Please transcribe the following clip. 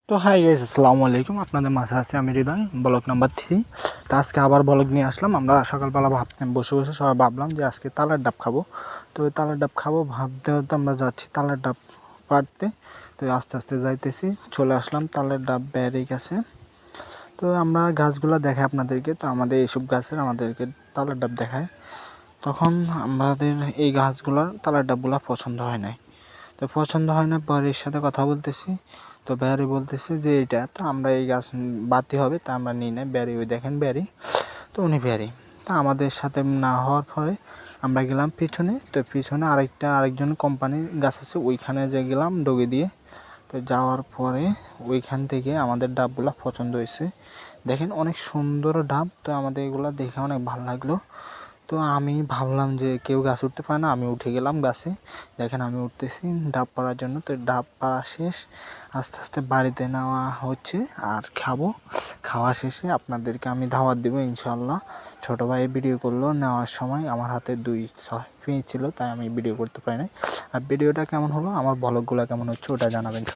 তো hi guys, আসসালামু আলাইকুম। আপনাদের মাঝে আছে আমি হৃদয়, ব্লগ নাম্বার 3। তো আজকে আবার ব্লগ নিয়ে আসলাম। আমরা সকালবেলা বসে বসে সবাই ভাবলাম যে আজকে তালের ডাব খাবো। তো ওই তালের ডাব খাবো ভাবতে ভাবতে আমরা যাচ্ছি তালের ডাব পাড়তে। তো আস্তে আস্তে যাইতেছি, চলে আসলাম তালের ডাব বেড়ে গেছে। তো আমরা গাছগুলো দেখাই আপনাদেরকে। তো আমাদের এইসব গাছের আমাদেরকে তালের ডাব দেখায়। তখন আমাদের এই গাছগুলোর তালের ডাবগুলো পছন্দ হয় নাই। তো পছন্দ হয় না, বাড়ির সাথে কথা বলতেছি। তো ব্যারি বলতেছে যে এইটা তো আমরা এই গাছ বাতি হবে, তা আমরা নিই নাই। ব্যারি ওই দেখেন ব্যারি, তো উনি ব্যারি। তা আমাদের সাথে না হওয়ার পরে আমরা গেলাম পিছনে। তো পিছনে আরেকজন কোম্পানির গাছ আছে, ওইখানে যে গেলাম ডগে দিয়ে। তো যাওয়ার পরে ওইখান থেকে আমাদের ডাবগুলো পছন্দ হয়েছে। দেখেন অনেক সুন্দর ডাব। তো আমাদের এগুলো দেখে অনেক ভালো লাগলো। তো আমি ভাবলাম যে কেউ গাছ উঠতে পারে না, আমি উঠে গেলাম গাছে। দেখেন আমি উঠতেছি ডাব পাড়ার জন্য। তো ডাব পাড়া শেষ, আস্তে আস্তে বাড়িতে নেওয়া হচ্ছে আর খাবো। খাওয়া শেষে আপনাদেরকে আমি দাওয়াত দেবো ইনশাল্লাহ। ছোটো ভাই ভিডিও করলো নেওয়ার সময়, আমার হাতে 2 পিস ছিল, তাই আমি ভিডিও করতে পারি নাই। আর ভিডিওটা কেমন হলো, আমার ব্লগগুলো কেমন হচ্ছে ওটা জানাবেন।